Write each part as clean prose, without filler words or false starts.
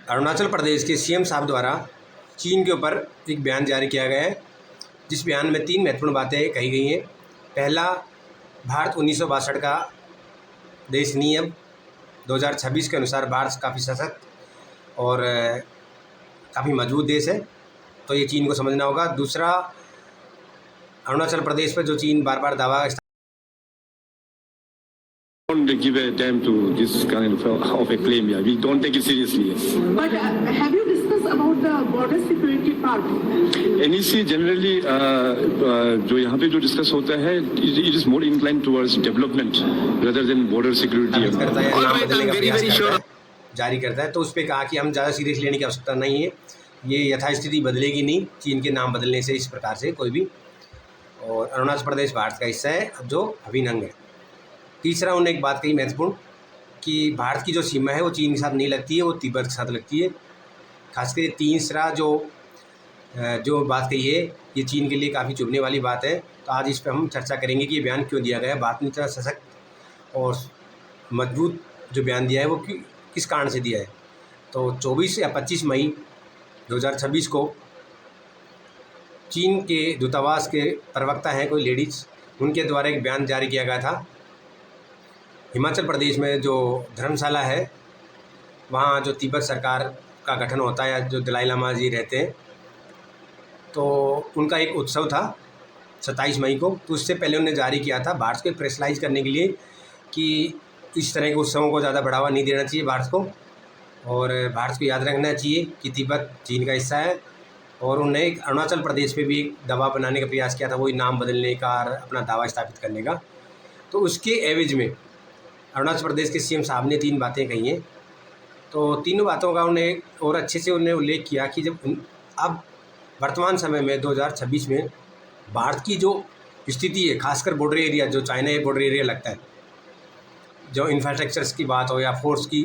अरुणाचल प्रदेश के सीएम साहब द्वारा चीन के ऊपर एक बयान जारी किया गया है, जिस बयान में 3 महत्वपूर्ण बातें कही गई हैं। पहला, भारत 1962 का देश नहीं है। 2026 के अनुसार भारत काफ़ी सशक्त और काफ़ी मजबूत देश है, तो ये चीन को समझना होगा। दूसरा, अरुणाचल प्रदेश पर जो चीन बार बार दावा don't give a damn to this kind of a claim. Yeah, we don't take it seriously. But have you discussed about the border security part? NEC generally जो यहाँ पे जो डिस्कस होता है, it is more inclined towards development rather than border security. करता है, नाम बदलने का प्रयास करता है, जारी करता है, तो उस पर कहा कि हम ज़्यादा सीरियस लेने की आवश्यकता नहीं है। ये यथास्थिति बदलेगी नहीं चीन के नाम बदलने से इस प्रकार से कोई भी। और अरुणाचल प्रदेश भारत का हिस्सा है, जो अभिन्न अंग है। तीसरा, उन्होंने एक बात कही महत्वपूर्ण कि भारत की जो सीमा है वो चीन के साथ नहीं लगती है, वो तिब्बत के साथ लगती है। खासकर तीसरा जो बात कही है, ये चीन के लिए काफ़ी चुभने वाली बात है। तो आज इस पर हम चर्चा करेंगे कि ये बयान क्यों दिया गया है। भारत ने इतना सशक्त और मजबूत जो बयान दिया है वो किस कारण से दिया है। तो 24 या 25 मई 2026 को चीन के दूतावास के प्रवक्ता हैं कोई लेडीज़, उनके द्वारा एक बयान जारी किया गया था। हिमाचल प्रदेश में जो धर्मशाला है, वहाँ जो तिब्बत सरकार का गठन होता है, या जो दलाई लामा जी रहते हैं, तो उनका एक उत्सव था 27 मई को। तो उससे पहले उन्होंने जारी किया था भारत को प्रेशराइज करने के लिए कि इस तरह के उत्सवों को ज़्यादा बढ़ावा नहीं देना चाहिए भारत को, और भारत को याद रखना चाहिए कि तिब्बत चीन का हिस्सा है। और उन्होंने एक अरुणाचल प्रदेश पे भी एक दबाव बनाने का प्रयास किया था, वही नाम बदलने का और अपना दावा स्थापित करने का। तो उसके एवज में अरुणाचल प्रदेश के सीएम साहब ने 3 बातें कही हैं। तो तीनों बातों का उन्हें और अच्छे से उन्हें उल्लेख किया कि जब अब वर्तमान समय में 2026 में भारत की जो स्थिति है, खासकर बॉर्डर एरिया, जो चाइना ये बॉर्डर एरिया लगता है, जो इंफ्रास्ट्रक्चर्स की बात हो या फोर्स की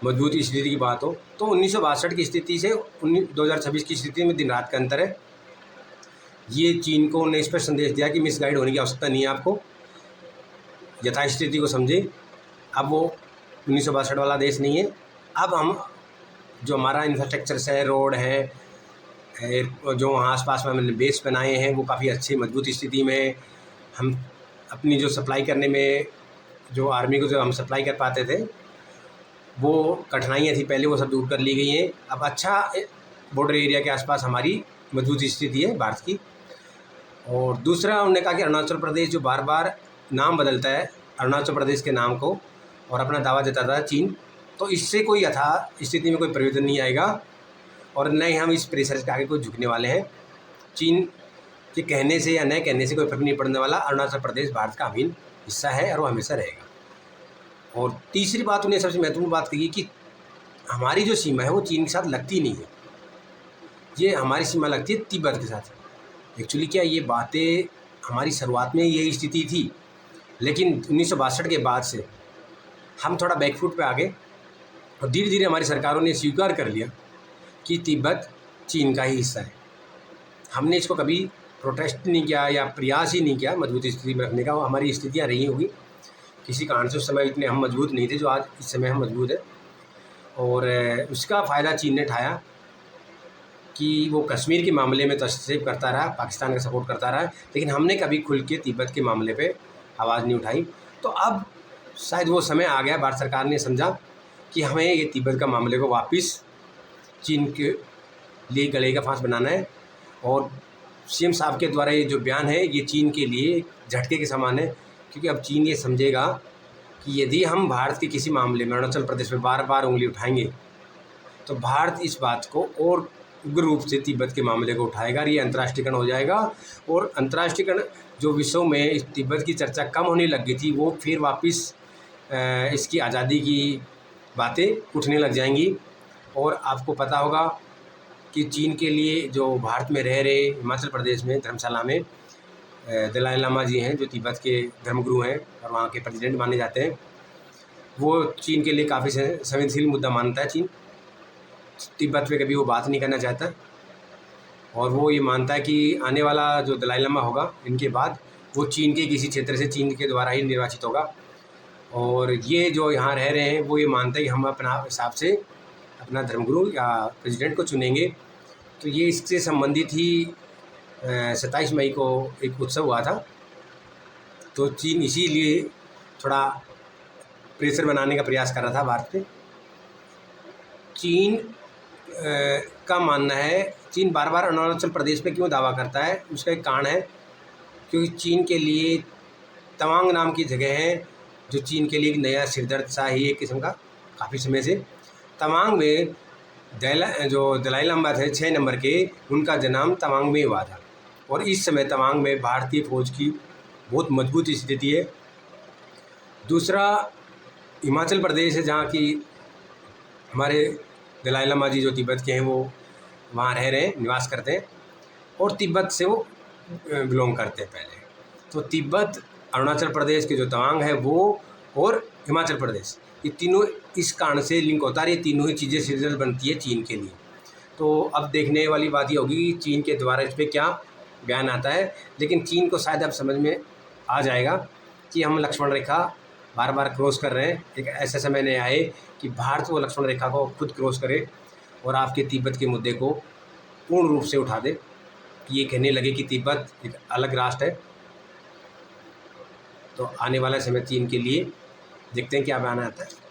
मजबूत स्थिति की बात हो, तो 1962 की स्थिति से 2026 की स्थिति में दिन रात का अंतर है। ये चीन को उन्हें स्पष्ट संदेश दिया कि मिसगाइड होने की आवश्यकता नहीं है, आपको यथास्थिति को समझे। अब वो 1962 वाला देश नहीं है। अब हम जो हमारा इंफ्रास्ट्रक्चर है, रोड है, जो वहाँ आसपास में हमने बेस बनाए हैं, वो काफ़ी अच्छी मजबूत स्थिति में। हम अपनी जो सप्लाई करने में, जो आर्मी को जो हम सप्लाई कर पाते थे, वो कठिनाइयाँ थी पहले, वो सब दूर कर ली गई हैं। अब अच्छा बॉर्डर एरिया के आसपास हमारी मजबूत स्थिति है भारत की। और दूसरा, उन्होंने कहा कि अरुणाचल प्रदेश जो बार बार नाम बदलता है अरुणाचल प्रदेश के नाम को और अपना दावा जताता है चीन, तो इससे कोई यथा स्थिति में कोई परिवर्तन नहीं आएगा, और न ही हम इस प्रेशर के आगे कोई झुकने वाले हैं। चीन के कहने से या न कहने से कोई फर्क नहीं पड़ने वाला। अरुणाचल प्रदेश भारत का अभिन्न हिस्सा है और वो हमेशा रहेगा। और तीसरी बात, उन्हें सबसे महत्वपूर्ण बात कही कि हमारी जो सीमा है वो चीन के साथ लगती नहीं है, ये हमारी सीमा लगती है तिब्बत के साथ। एक्चुअली क्या ये बातें हमारी शुरुआत में यही स्थिति थी, लेकिन 1962 के बाद से हम थोड़ा बैकफुट पे आ गए और धीरे धीरे हमारी सरकारों ने स्वीकार कर लिया कि तिब्बत चीन का ही हिस्सा है। हमने इसको कभी प्रोटेस्ट नहीं किया या प्रयास ही नहीं किया मजबूत स्थिति में रखने का। हमारी स्थितियाँ रही होगी किसी कारण से, उस समय इतने हम मजबूत नहीं थे जो आज इस समय हम मजबूत है। और उसका फ़ायदा चीन ने उठाया कि वो कश्मीर के मामले में तो हस्तक्षेप करता रहा, पाकिस्तान का सपोर्ट करता रहा, लेकिन हमने कभी खुल के तिब्बत के मामले पे आवाज़ नहीं उठाई। तो अब शायद वो समय आ गया, भारत सरकार ने समझा कि हमें ये तिब्बत का मामले को वापस चीन के लिए गले का फांस बनाना है। और सीएम साहब के द्वारा ये जो बयान है, ये चीन के लिए झटके के समान है, क्योंकि अब चीन ये समझेगा कि यदि हम भारत के किसी मामले में अरुणाचल प्रदेश में बार बार उंगली उठाएंगे, तो भारत इस बात को और उग्र रूप से तिब्बत के मामले को उठाएगा और ये अंतर्राष्ट्रीयकरण हो जाएगा। और अंतर्राष्ट्रीयकरण जो विश्व में इस तिब्बत की चर्चा कम होने लग गई थी, वो फिर वापस इसकी आज़ादी की बातें उठने लग जाएंगी। और आपको पता होगा कि चीन के लिए जो भारत में रह रहे हिमाचल प्रदेश में धर्मशाला में दलाई लामा जी हैं, जो तिब्बत के धर्मगुरु हैं और वहाँ के प्रेसिडेंट माने जाते हैं, वो चीन के लिए काफ़ी संवेदनशील मुद्दा मानता है। चीन तिब्बत पे कभी वो बात नहीं करना चाहता, और वो ये मानता है कि आने वाला जो दलाई लामा होगा इनके बाद, वो चीन के किसी क्षेत्र से चीन के द्वारा ही निर्वाचित होगा। और ये जो यहाँ रह रहे हैं वो ये मानते हैं कि हम अपना हिसाब से अपना धर्मगुरु या प्रेसिडेंट को चुनेंगे। तो ये इससे संबंधित ही 27 मई को एक उत्सव हुआ था। तो चीन इसीलिए थोड़ा प्रेशर बनाने का प्रयास कर रहा था भारत पे। चीन का मानना है, चीन बार बार अरुणाचल प्रदेश पे क्यों दावा करता है, उसका एक कारण है क्योंकि चीन के लिए तवांग नाम की जगह है जो चीन के लिए एक नया सिरदर्द सा ही एक किस्म का काफ़ी समय से। तवांग में दलाई लामा थे 6 नंबर के, उनका जन्म तवांग में हुआ था और इस समय तवांग में भारतीय फौज की बहुत मजबूत स्थिति है। दूसरा हिमाचल प्रदेश है जहाँ की हमारे दलाई लामा जी जो तिब्बत के हैं वो वहाँ रह रहे हैं, निवास करते हैं और तिब्बत से वो बिलोंग करते हैं पहले। तो तिब्बत, अरुणाचल प्रदेश के जो तवांग है वो और हिमाचल प्रदेश, ये तीनों इस कारण से लिंक होता है। ये तीनों ही चीज़ें सिरदर्द बनती है चीन के लिए। तो अब देखने वाली बात ये होगी कि चीन के द्वारा इस पर क्या बयान आता है। लेकिन चीन को शायद अब समझ में आ जाएगा कि हम लक्ष्मण रेखा बार बार क्रॉस कर रहे हैं। एक ऐसा समय नहीं आए कि भारत वो लक्ष्मण रेखा को खुद क्रॉस करे और आपके तिब्बत के मुद्दे को पूर्ण रूप से उठा दे कि ये कहने लगे कि तिब्बत एक अलग राष्ट्र है। तो आने वाला समय चीन के लिए देखते हैं क्या बयान आता है।